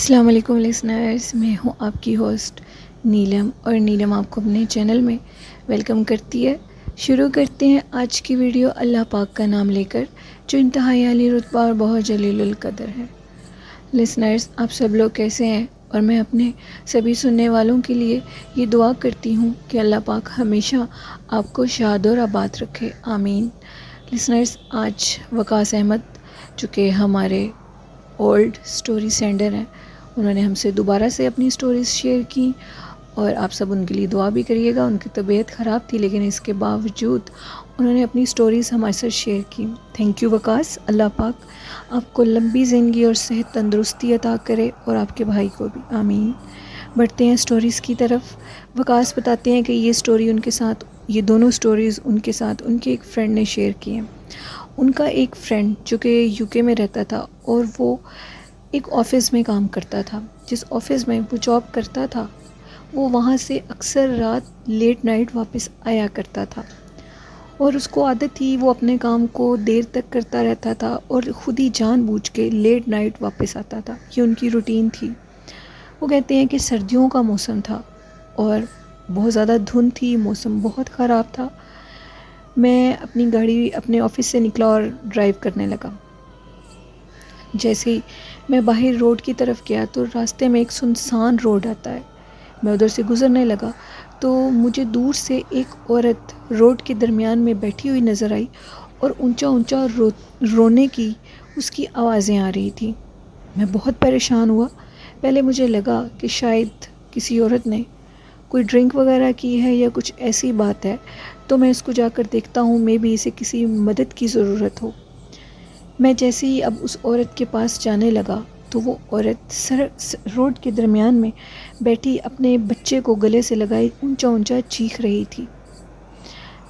السلام علیکم لسنرز، میں ہوں آپ کی ہوسٹ نیلم، اور نیلم آپ کو اپنے چینل میں ویلکم کرتی ہے۔ شروع کرتے ہیں آج کی ویڈیو اللہ پاک کا نام لے کر، جو انتہائی عالی رتبہ اور بہت جلیل القدر ہے۔ لسنرز، آپ سب لوگ کیسے ہیں؟ اور میں اپنے سبھی سننے والوں کے لیے یہ دعا کرتی ہوں کہ اللہ پاک ہمیشہ آپ کو شاد اور آباد رکھے، آمین۔ لسنرز، آج وقاص احمد جو کہ ہمارے اولڈ سٹوری سینڈر ہیں، انہوں نے ہم سے دوبارہ سے اپنی سٹوریز شیئر کی، اور آپ سب ان کے لیے دعا بھی کریے گا۔ ان کی طبیعت خراب تھی لیکن اس کے باوجود انہوں نے اپنی سٹوریز ہمارے ساتھ شیئر کی۔ تھینک یو وقاص، اللہ پاک آپ کو لمبی زندگی اور صحت تندرستی عطا کرے، اور آپ کے بھائی کو بھی، آمین۔ بڑھتے ہیں سٹوریز کی طرف۔ وقاص بتاتے ہیں کہ یہ سٹوری ان کے ساتھ، یہ دونوں سٹوریز ان کے ساتھ ان کے ایک فرینڈ نے شیئر کی ہیں۔ ان کا ایک فرینڈ جو کہ یو کے میں رہتا تھا، اور وہ ایک آفس میں کام کرتا تھا۔ جس آفس میں وہ جاب کرتا تھا، وہ وہاں سے اکثر رات لیٹ نائٹ واپس آیا کرتا تھا، اور اس کو عادت تھی وہ اپنے کام کو دیر تک کرتا رہتا تھا اور خود ہی جان بوجھ کے لیٹ نائٹ واپس آتا تھا۔ یہ ان کی روٹین تھی۔ وہ کہتے ہیں کہ سردیوں کا موسم تھا اور بہت زیادہ دھند تھی، موسم بہت خراب تھا۔ میں اپنی گاڑی اپنے آفس سے نکلا اور ڈرائیو کرنے لگا۔ جیسے ہی میں باہر روڈ کی طرف گیا تو راستے میں ایک سنسان روڈ آتا ہے۔ میں ادھر سے گزرنے لگا تو مجھے دور سے ایک عورت روڈ کے درمیان میں بیٹھی ہوئی نظر آئی، اور اونچا اونچا رونے کی اس کی آوازیں آ رہی تھیں۔ میں بہت پریشان ہوا۔ پہلے مجھے لگا کہ شاید کسی عورت نے کوئی ڈرنک وغیرہ کی ہے یا کچھ ایسی بات ہے، تو میں اس کو جا کر دیکھتا ہوں، مے بی اسے کسی مدد کی ضرورت ہو۔ میں جیسے ہی اب اس عورت کے پاس جانے لگا تو وہ عورت روڈ کے درمیان میں بیٹھی اپنے بچے کو گلے سے لگائے اونچا اونچا چیخ رہی تھی۔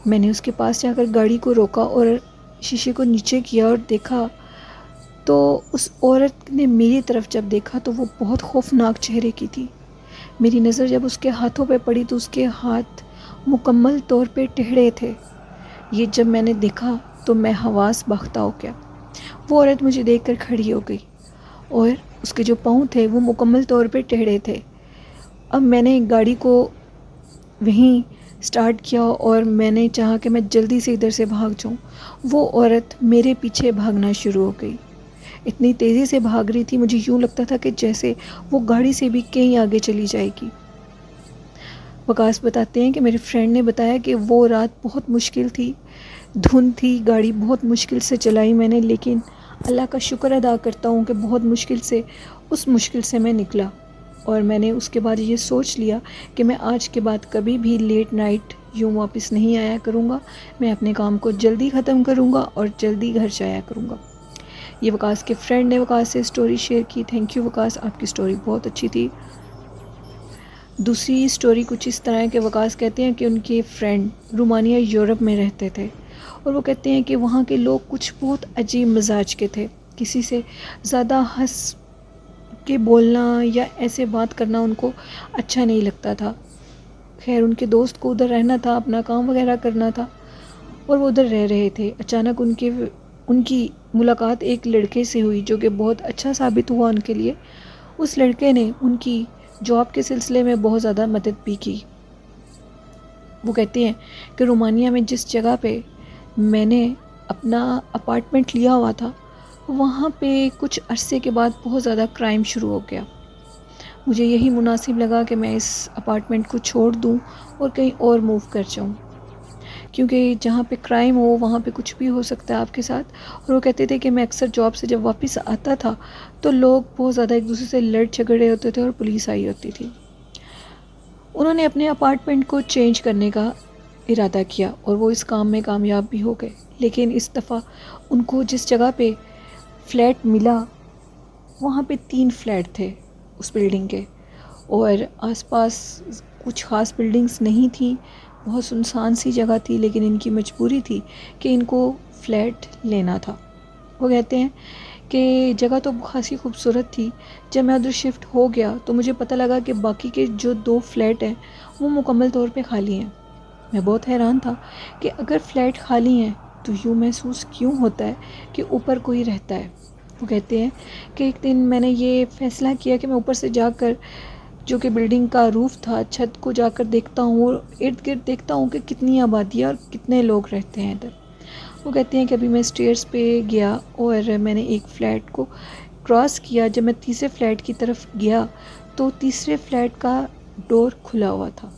میں نے اس کے پاس جا کر گاڑی کو روکا اور شیشے کو نیچے کیا اور دیکھا تو اس عورت نے میری طرف جب دیکھا تو وہ بہت خوفناک چہرے کی تھی۔ میری نظر جب اس کے ہاتھوں پہ پڑی تو اس کے ہاتھ مکمل طور پہ ٹیڑھے تھے۔ یہ جب میں نے دیکھا تو میں حواس باختہ ہو گیا۔ وہ عورت مجھے دیکھ کر کھڑی ہو گئی، اور اس کے جو پاؤں تھے وہ مکمل طور پہ ٹیڑھے تھے۔ اب میں نے گاڑی کو وہیں سٹارٹ کیا اور میں نے چاہا کہ میں جلدی سے ادھر سے بھاگ جاؤں۔ وہ عورت میرے پیچھے بھاگنا شروع ہو گئی۔ اتنی تیزی سے بھاگ رہی تھی، مجھے یوں لگتا تھا کہ جیسے وہ گاڑی سے بھی کہیں آگے چلی جائے گی۔ وقاص بتاتے ہیں کہ میرے فرینڈ نے بتایا کہ وہ رات بہت مشکل تھی، دھند تھی، گاڑی بہت مشکل سے چلائی میں نے، لیکن اللہ کا شکر ادا کرتا ہوں کہ بہت مشکل سے اس مشکل سے میں نکلا۔ اور میں نے اس کے بعد یہ سوچ لیا کہ میں آج کے بعد کبھی بھی لیٹ نائٹ یوں واپس نہیں آیا کروں گا۔ میں اپنے کام کو جلدی ختم کروں گا اور جلدی گھر جایا کروں گا۔ یہ وقاص کے فرینڈ نے وقاص سے سٹوری شیئر کی۔ تھینک یو وقاص، آپ کی سٹوری بہت اچھی تھی۔ دوسری سٹوری کچھ اس طرح ہے کہ وقاص کہتے ہیں کہ ان کے فرینڈ رومانیہ یورپ میں رہتے تھے، اور وہ کہتے ہیں کہ وہاں کے لوگ کچھ بہت عجیب مزاج کے تھے۔ کسی سے زیادہ ہنس کے بولنا یا ایسے بات کرنا ان کو اچھا نہیں لگتا تھا۔ خیر، ان کے دوست کو ادھر رہنا تھا، اپنا کام وغیرہ کرنا تھا، اور وہ ادھر رہ رہے تھے۔ اچانک ان کی ملاقات ایک لڑکے سے ہوئی جو کہ بہت اچھا ثابت ہوا ان کے لیے۔ اس لڑکے نے ان کی جاب کے سلسلے میں بہت زیادہ مدد بھی کی۔ وہ کہتے ہیں کہ رومانیہ میں جس جگہ پہ میں نے اپنا اپارٹمنٹ لیا ہوا تھا، وہاں پہ کچھ عرصے کے بعد بہت زیادہ کرائم شروع ہو گیا۔ مجھے یہی مناسب لگا کہ میں اس اپارٹمنٹ کو چھوڑ دوں اور کہیں اور موو کر جاؤں، کیونکہ جہاں پہ کرائم ہو وہاں پہ کچھ بھی ہو سکتا ہے آپ کے ساتھ۔ اور وہ کہتے تھے کہ میں اکثر جاب سے جب واپس آتا تھا تو لوگ بہت زیادہ ایک دوسرے سے لڑ جھگڑے ہوتے تھے اور پولیس آئی ہوتی تھی۔ انہوں نے اپنے اپارٹمنٹ کو چینج کرنے کا ارادہ کیا اور وہ اس کام میں کامیاب بھی ہو گئے، لیکن اس دفعہ ان کو جس جگہ پہ فلیٹ ملا وہاں پہ 3 فلیٹ تھے اس بلڈنگ کے، اور آس پاس کچھ خاص بلڈنگز نہیں تھیں، بہت سنسان سی جگہ تھی، لیکن ان کی مجبوری تھی کہ ان کو فلیٹ لینا تھا۔ وہ کہتے ہیں کہ جگہ تو خاصی خوبصورت تھی۔ جب میں ادھر شفٹ ہو گیا تو مجھے پتہ لگا کہ باقی کے جو 2 فلیٹ ہیں وہ مکمل طور پہ خالی ہیں۔ میں بہت حیران تھا کہ اگر فلیٹ خالی ہیں تو یوں محسوس کیوں ہوتا ہے کہ اوپر کوئی رہتا ہے۔ وہ کہتے ہیں کہ ایک دن میں نے یہ فیصلہ کیا کہ میں اوپر سے جا کر جو کہ بلڈنگ کا روف تھا، چھت کو جا کر دیکھتا ہوں اور ارد گرد دیکھتا ہوں کہ کتنی آبادی ہے اور کتنے لوگ رہتے ہیں ادھر۔ وہ کہتے ہیں کہ ابھی میں اسٹیئرس پہ گیا اور میں نے ایک فلیٹ کو کراس کیا۔ جب میں تیسرے فلیٹ کی طرف گیا تو تیسرے فلیٹ کا ڈور کھلا ہوا تھا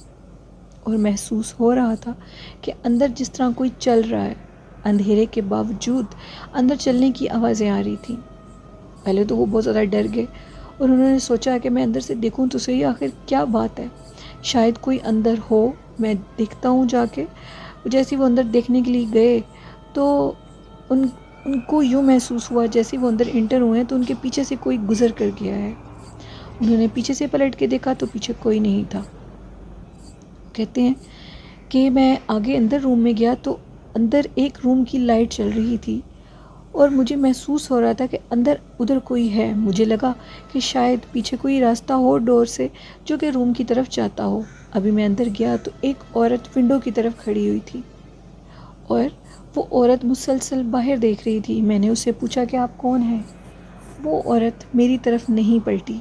اور محسوس ہو رہا تھا کہ اندر جس طرح کوئی چل رہا ہے، اندھیرے کے باوجود اندر چلنے کی آوازیں آ رہی تھیں۔ پہلے تو وہ بہت زیادہ ڈر گئے اور انہوں نے سوچا کہ میں اندر سے دیکھوں تو صحیح آخر کیا بات ہے، شاید کوئی اندر ہو، میں دیکھتا ہوں جا کے۔ جیسے وہ اندر دیکھنے کے لیے گئے تو ان کو یوں محسوس ہوا جیسے وہ اندر انٹر ہوئے ہیں تو ان کے پیچھے سے کوئی گزر کر گیا ہے۔ انہوں نے پیچھے سے پلٹ کے دیکھا تو پیچھے کوئی نہیں تھا۔ کہتے ہیں کہ میں آگے اندر روم میں گیا تو اندر ایک روم کی لائٹ چل رہی تھی اور مجھے محسوس ہو رہا تھا کہ اندر ادھر کوئی ہے۔ مجھے لگا کہ شاید پیچھے کوئی راستہ ہو ڈور سے جو کہ روم کی طرف جاتا ہو۔ ابھی میں اندر گیا تو ایک عورت ونڈو کی طرف کھڑی ہوئی تھی اور وہ عورت مسلسل باہر دیکھ رہی تھی۔ میں نے اس سے پوچھا کہ آپ کون ہیں؟ وہ عورت میری طرف نہیں پلٹی۔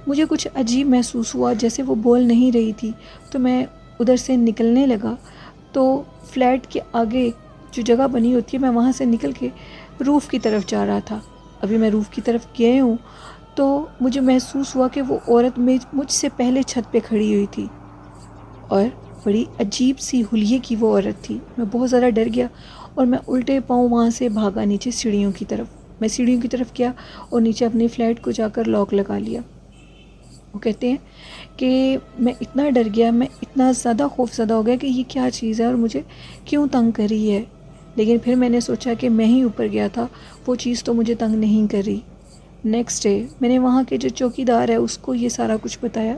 مجھے کچھ عجیب محسوس ہوا، جیسے وہ بول نہیں رہی تھی، تو میں ادھر سے نکلنے لگا تو فلیٹ کے آگے جو جگہ بنی ہوتی ہے میں وہاں سے نکل کے روف کی طرف جا رہا تھا۔ ابھی میں روف کی طرف گئے ہوں تو مجھے محسوس ہوا کہ وہ عورت مجھ سے پہلے چھت پہ کھڑی ہوئی تھی اور بڑی عجیب سی حلیے کی وہ عورت تھی۔ میں بہت زیادہ ڈر گیا اور میں الٹے پاؤں وہاں سے بھاگا نیچے سیڑھیوں کی طرف۔ میں سیڑھیوں کی طرف گیا اور نیچے اپنی فلیٹ کو جا کر لاک لگا لیا۔ وہ کہتے ہیں کہ میں اتنا ڈر گیا، میں اتنا زیادہ خوف زدہ ہو گیا کہ یہ کیا چیز ہے اور مجھے کیوں تنگ کر رہی ہے۔ لیکن پھر میں نے سوچا کہ میں ہی اوپر گیا تھا، وہ چیز تو مجھے تنگ نہیں کر رہی۔ نیکسٹ ڈے میں نے وہاں کے جو چوکی دار ہے اس کو یہ سارا کچھ بتایا،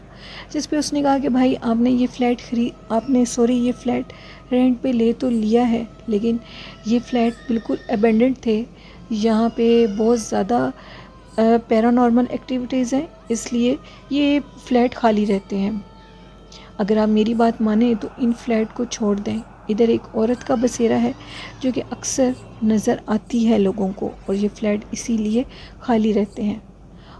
جس پہ اس نے کہا کہ بھائی آپ نے یہ فلیٹ رینٹ پہ لے تو لیا ہے، لیکن یہ فلیٹ بالکل ابینڈنڈ تھے، یہاں پہ بہت زیادہ پیرانارمل ایکٹیویٹیز ہیں، اس لیے یہ فلیٹ خالی رہتے ہیں۔ اگر آپ میری بات مانیں تو ان فلیٹ کو چھوڑ دیں۔ ادھر ایک عورت کا بسیرا ہے جو کہ اکثر نظر آتی ہے لوگوں کو، اور یہ فلیٹ اسی لیے خالی رہتے ہیں۔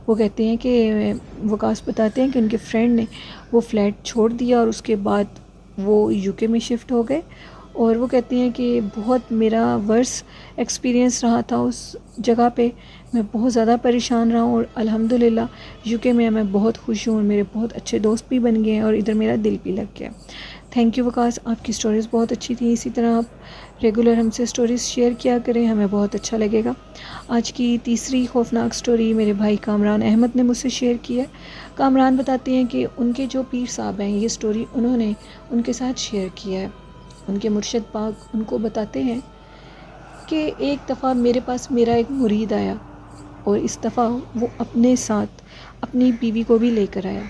وہ کہتے ہیں کہ وکاس بتاتے ہیں کہ ان کے فرینڈ نے وہ فلیٹ چھوڑ دیا اور اس کے بعد وہ UK میں شفٹ ہو گئے، اور وہ کہتے ہیں کہ بہت میرا ورس ایکسپیرینس رہا تھا اس جگہ پہ، میں بہت زیادہ پریشان رہا ہوں، اور الحمدللہ UK میں بہت خوش ہوں اور میرے بہت اچھے دوست بھی بن گئے ہیں اور ادھر میرا دل بھی لگ گیا۔ تھینک یو وکاس، آپ کی سٹوریز بہت اچھی تھیں، اسی طرح آپ ریگولر ہم سے سٹوریز شیئر کیا کریں، ہمیں بہت اچھا لگے گا۔ آج کی تیسری خوفناک سٹوری میرے بھائی کامران احمد نے مجھ سے شیئر کی ہے۔ کامران بتاتے ہیں کہ ان کے جو پیر صاحب ہیں، یہ سٹوری انہوں نے ان کے ساتھ شیئر کیا ہے۔ ان کے مرشد پاک ان کو بتاتے ہیں کہ ایک دفعہ میرے پاس میرا ایک مرید آیا اور اس دفعہ وہ اپنے ساتھ اپنی بیوی کو بھی لے کر آیا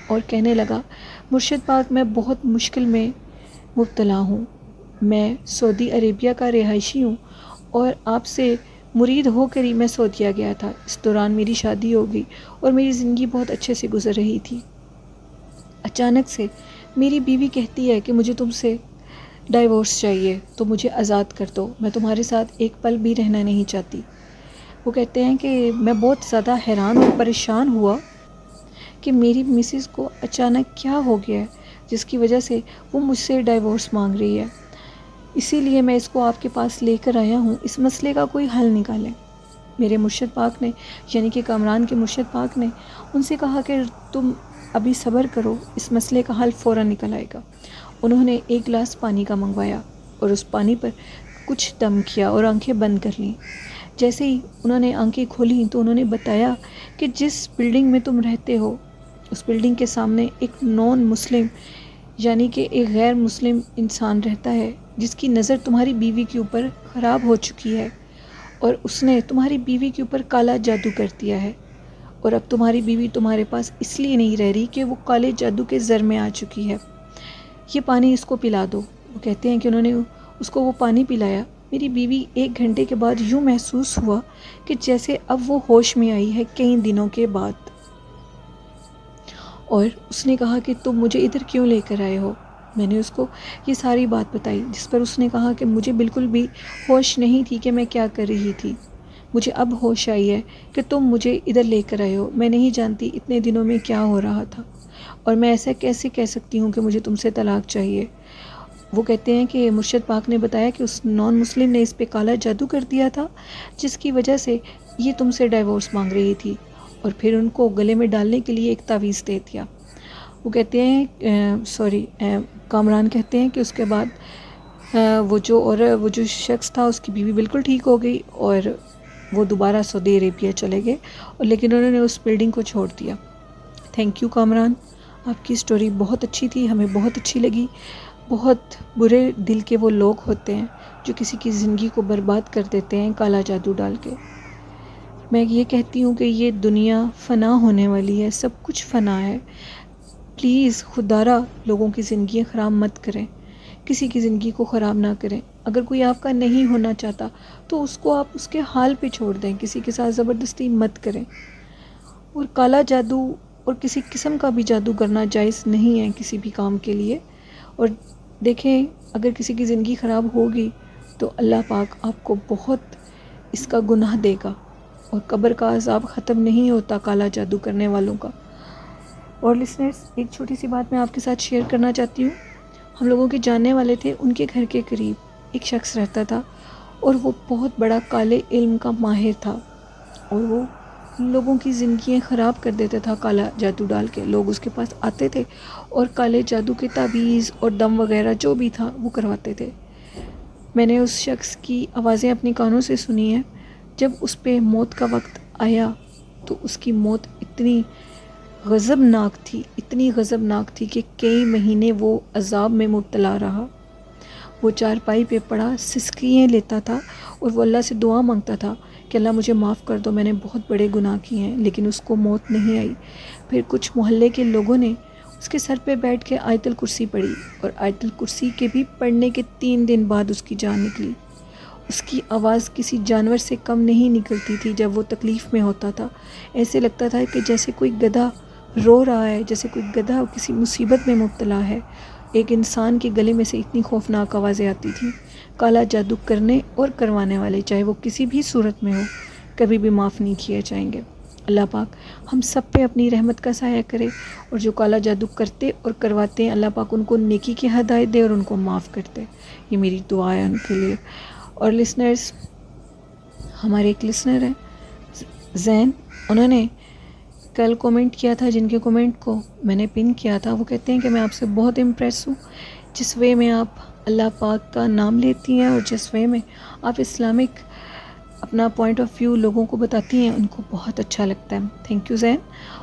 اور کہنے لگا، مرشد پاک میں بہت مشکل میں مبتلا ہوں، میں سعودی عربیہ کا رہائشی ہوں اور آپ سے مرید ہو کر ہی میں سعودیہ گیا تھا۔ اس دوران میری شادی ہو گئی اور میری زندگی بہت اچھے سے گزر رہی تھی۔ اچانک سے میری بیوی کہتی ہے کہ مجھے تم سے ڈائیورس چاہیے، تو مجھے آزاد کر دو، میں تمہارے ساتھ ایک پل بھی رہنا نہیں چاہتی۔ وہ کہتے ہیں کہ میں بہت زیادہ حیران اور پریشان ہوا کہ میری مسز کو اچانک کیا ہو گیا ہے جس کی وجہ سے وہ مجھ سے ڈائیورس مانگ رہی ہے، اسی لیے میں اس کو آپ کے پاس لے کر آیا ہوں، اس مسئلے کا کوئی حل نکالیں۔ میرے مرشد پاک نے، یعنی کہ کامران کے مرشد پاک نے ان سے کہا کہ تم ابھی صبر کرو، اس مسئلے کا حل فوراً نکل آئے گا۔ انہوں نے ایک گلاس پانی کا منگوایا اور اس پانی پر کچھ دم کیا اور آنکھیں بند کر لیں۔ جیسے ہی انہوں نے آنکھیں کھولیں تو انہوں نے بتایا کہ جس بلڈنگ میں تم رہتے ہو اس بلڈنگ کے سامنے ایک نان مسلم، یعنی کہ ایک غیر مسلم انسان رہتا ہے جس کی نظر تمہاری بیوی کے اوپر خراب ہو چکی ہے، اور اس نے تمہاری بیوی کے اوپر کالا جادو کر دیا ہے، اور اب تمہاری بیوی تمہارے پاس اس لیے نہیں رہ رہی کہ وہ کالے جادو کے زر میں آ چکی ہے، یہ پانی اس کو پلا دو۔ وہ کہتے ہیں کہ انہوں نے اس کو وہ پانی پلایا۔ میری بیوی 1 گھنٹے کے بعد یوں محسوس ہوا کہ جیسے اب وہ ہوش میں آئی ہے کئی دنوں کے بعد، اور اس نے کہا کہ تم مجھے ادھر کیوں لے کر آئے ہو؟ میں نے اس کو یہ ساری بات بتائی، جس پر اس نے کہا کہ مجھے بالکل بھی ہوش نہیں تھی کہ میں کیا کر رہی تھی۔ مجھے اب ہوش آئی ہے کہ تم مجھے ادھر لے کر آئے ہو. میں نہیں جانتی اتنے دنوں میں کیا ہو رہا تھا، اور میں ایسا کیسے کہہ سکتی ہوں کہ مجھے تم سے طلاق چاہیے. وہ کہتے ہیں کہ مرشد پاک نے بتایا کہ اس نان مسلم نے اس پہ کالا جادو کر دیا تھا، جس کی وجہ سے یہ تم سے ڈائیورس مانگ رہی تھی، اور پھر ان کو گلے میں ڈالنے کے لیے ایک تعویذ دے دیا. وہ کہتے ہیں کامران کہتے ہیں کہ اس کے بعد وہ جو شخص تھا اس کی بیوی بالکل ٹھیک ہو گئی، اور وہ دوبارہ سعودی عربیہ چلے گئے، اور لیکن انہوں نے اس بلڈنگ کو چھوڑ دیا. تھینک یو کامران، آپ کی سٹوری بہت اچھی تھی، ہمیں بہت اچھی لگی. بہت برے دل کے وہ لوگ ہوتے ہیں جو کسی کی زندگی کو برباد کر دیتے ہیں کالا جادو ڈال کے. میں یہ کہتی ہوں کہ یہ دنیا فنا ہونے والی ہے، سب کچھ فنا ہے. پلیز خدارا لوگوں کی زندگیاں خراب مت کریں، کسی کی زندگی کو خراب نہ کریں. اگر کوئی آپ کا نہیں ہونا چاہتا تو اس کو آپ اس کے حال پہ چھوڑ دیں، کسی کے ساتھ زبردستی مت کریں. اور کالا جادو اور کسی قسم کا بھی جادو کرنا جائز نہیں ہے کسی بھی کام کے لیے. اور دیکھیں اگر کسی کی زندگی خراب ہوگی تو اللہ پاک آپ کو بہت اس کا گناہ دے گا، اور قبر کا عذاب ختم نہیں ہوتا کالا جادو کرنے والوں کا. اور لسنرز، ایک چھوٹی سی بات میں آپ کے ساتھ شیئر کرنا چاہتی ہوں. ہم لوگوں کے جاننے والے تھے، ان کے گھر کے قریب ایک شخص رہتا تھا، اور وہ بہت بڑا کالے علم کا ماہر تھا، اور وہ لوگوں کی زندگیاں خراب کر دیتا تھا کالا جادو ڈال کے. لوگ اس کے پاس آتے تھے اور کالے جادو کے تعویذ اور دم وغیرہ جو بھی تھا وہ کرواتے تھے. میں نے اس شخص کی آوازیں اپنی کانوں سے سنی ہیں. جب اس پہ موت کا وقت آیا تو اس کی موت اتنی غضبناک تھی کہ کئی مہینے وہ عذاب میں مبتلا رہا. وہ چارپائی پہ پڑا سسکیاں لیتا تھا اور وہ اللہ سے دعا مانگتا تھا کہ اللہ مجھے معاف کر دو، میں نے بہت بڑے گناہ کیے ہیں. لیکن اس کو موت نہیں آئی. پھر کچھ محلے کے لوگوں نے اس کے سر پہ بیٹھ کے آیت الکرسی پڑھی، اور آیت الکرسی کے بھی پڑھنے کے 3 دن بعد اس کی جان نکلی. اس کی آواز کسی جانور سے کم نہیں نکلتی تھی. جب وہ تکلیف میں ہوتا تھا ایسے لگتا تھا کہ جیسے کوئی گدھا رو رہا ہے، جیسے کوئی گدھا کسی مصیبت میں مبتلا ہے. ایک انسان کے گلے میں سے اتنی خوفناک آوازیں آتی تھیں. کالا جادو کرنے اور کروانے والے، چاہے وہ کسی بھی صورت میں ہو، کبھی بھی معاف نہیں کیے جائیں گے. اللہ پاک ہم سب پہ اپنی رحمت کا سایہ کرے، اور جو کالا جادو کرتے اور کرواتے ہیں اللہ پاک ان کو نیکی کی ہدایت دے اور ان کو معاف کر دے. یہ میری دعا ہے ان کے لیے. اور لسنرز، ہمارے ایک لسنر ہیں زین، انہوں نے کل کومنٹ کیا تھا، جن کے کومنٹ کو میں نے پن کیا تھا. وہ کہتے ہیں کہ میں آپ سے بہت امپریس ہوں، جس وے میں آپ اللہ پاک کا نام لیتی ہیں اور جس وے میں آپ اسلامک اپنا پوائنٹ آف ویو لوگوں کو بتاتی ہیں، ان کو بہت اچھا لگتا ہے. تھینک یو زین.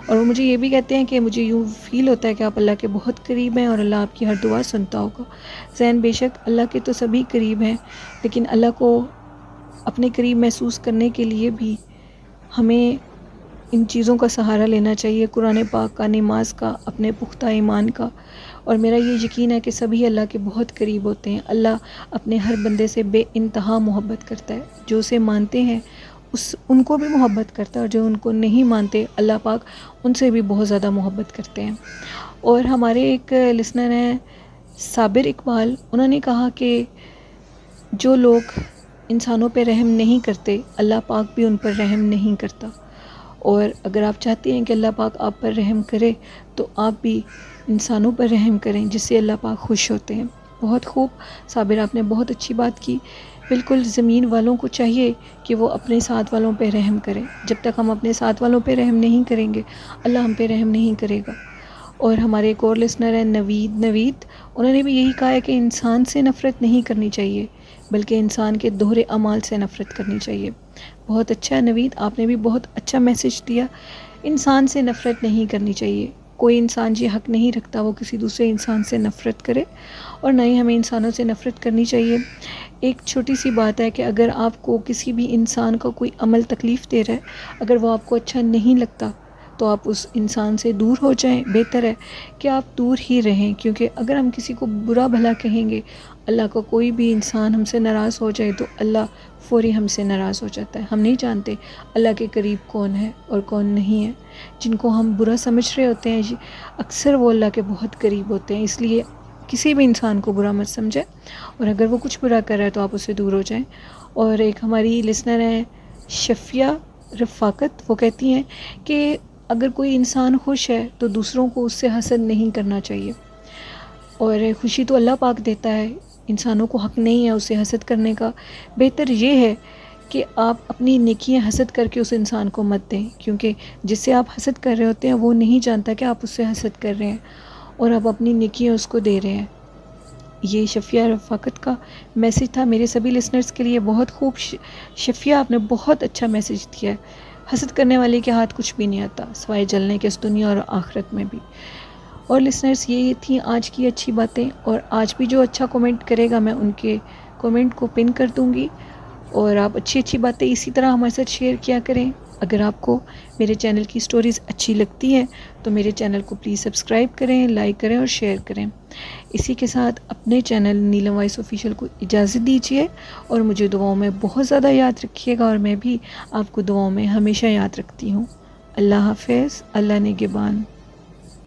اور وہ مجھے یہ بھی کہتے ہیں کہ مجھے یوں فیل ہوتا ہے کہ آپ اللہ کے بہت قریب ہیں اور اللہ آپ کی ہر دعا سنتا ہوگا. زین، بے شک اللہ کے تو سبھی قریب ہیں، لیکن اللہ کو اپنے قریب محسوس کرنے کے لیے بھی ہمیں ان چیزوں کا سہارا لینا چاہیے، قرآن پاک کا، نماز کا، اپنے پختہ ایمان کا. اور میرا یہ یقین ہے کہ سبھی اللہ کے بہت قریب ہوتے ہیں. اللہ اپنے ہر بندے سے بے انتہا محبت کرتا ہے. جو اسے مانتے ہیں ان کو بھی محبت کرتا ہے، اور جو ان کو نہیں مانتے اللہ پاک ان سے بھی بہت زیادہ محبت کرتے ہیں. اور ہمارے ایک لسنر ہیں صابر اقبال، انہوں نے کہا کہ جو لوگ انسانوں پہ رحم نہیں کرتے اللہ پاک بھی ان پر رحم نہیں کرتا. اور اگر آپ چاہتے ہیں کہ اللہ پاک آپ پر رحم کرے تو آپ بھی انسانوں پر رحم کریں، جس سے اللہ پاک خوش ہوتے ہیں. بہت خوب صابر، آپ نے بہت اچھی بات کی. بالکل زمین والوں کو چاہیے کہ وہ اپنے ساتھ والوں پہ رحم کریں. جب تک ہم اپنے ساتھ والوں پہ رحم نہیں کریں گے اللہ ہم پہ رحم نہیں کرے گا. اور ہمارے ایک اور لسنر ہیں نوید، انہوں نے بھی یہی کہا ہے کہ انسان سے نفرت نہیں کرنی چاہیے بلکہ انسان کے دوہرے اعمال سے نفرت کرنی چاہیے. بہت اچھا نوید، آپ نے بھی بہت اچھا میسج دیا. انسان سے نفرت نہیں کرنی چاہیے. کوئی انسان یہ حق نہیں رکھتا وہ کسی دوسرے انسان سے نفرت کرے، اور نہ ہی ہمیں انسانوں سے نفرت کرنی چاہیے. ایک چھوٹی سی بات ہے کہ اگر آپ کو کسی بھی انسان کا کوئی عمل تکلیف دے رہا ہے، اگر وہ آپ کو اچھا نہیں لگتا تو آپ اس انسان سے دور ہو جائیں. بہتر ہے کہ آپ دور ہی رہیں، کیونکہ اگر ہم کسی کو برا بھلا کہیں گے، اللہ کا کوئی بھی انسان ہم سے ناراض ہو جائے تو اللہ فوری ہم سے ناراض ہو جاتا ہے. ہم نہیں جانتے اللہ کے قریب کون ہے اور کون نہیں ہے. جن کو ہم برا سمجھ رہے ہوتے ہیں اکثر وہ اللہ کے بہت قریب ہوتے ہیں. اس لیے کسی بھی انسان کو برا مت سمجھیں، اور اگر وہ کچھ برا کر رہا ہے تو آپ اس سے دور ہو جائیں. اور ایک ہماری لسنر ہیں شفیہ رفاقت وہ کہتی ہیں کہ اگر کوئی انسان خوش ہے تو دوسروں کو اس سے حسد نہیں کرنا چاہیے، اور خوشی تو اللہ پاک دیتا ہے، انسانوں کو حق نہیں ہے اسے حسد کرنے کا۔ بہتر یہ ہے کہ آپ اپنی نیکیاں حسد کر کے اس انسان کو مت دیں، کیونکہ جس سے آپ حسد کر رہے ہوتے ہیں وہ نہیں جانتا کہ آپ اس سے حسد کر رہے ہیں اور آپ اپنی نیکیاں اس کو دے رہے ہیں۔ یہ شفیہ رفاقت کا میسج تھا میرے سبھی لسنرز کے لیے۔ بہت خوب شفیہ، آپ نے بہت اچھا میسج دیا ہے۔ حسد کرنے والے کے ہاتھ کچھ بھی نہیں آتا سوائے جلنے کے، اس دنیا اور آخرت میں بھی۔ اور لسنرز یہ تھیں آج کی اچھی باتیں، اور آج بھی جو اچھا کومنٹ کرے گا میں ان کے کومنٹ کو پن کر دوں گی، اور آپ اچھی اچھی باتیں اسی طرح ہمارے ساتھ شیئر کیا کریں۔ اگر آپ کو میرے چینل کی سٹوریز اچھی لگتی ہیں تو میرے چینل کو پلیز سبسکرائب کریں، لائک کریں اور شیئر کریں۔ اسی کے ساتھ اپنے چینل نیلم وائس آفیشیل کو اجازت دیجیے، اور مجھے دعاؤں میں بہت زیادہ یاد رکھیے گا، اور میں بھی آپ کو دعاؤں میں ہمیشہ یاد رکھتی ہوں۔ اللہ حافظ، اللہ نگہبان۔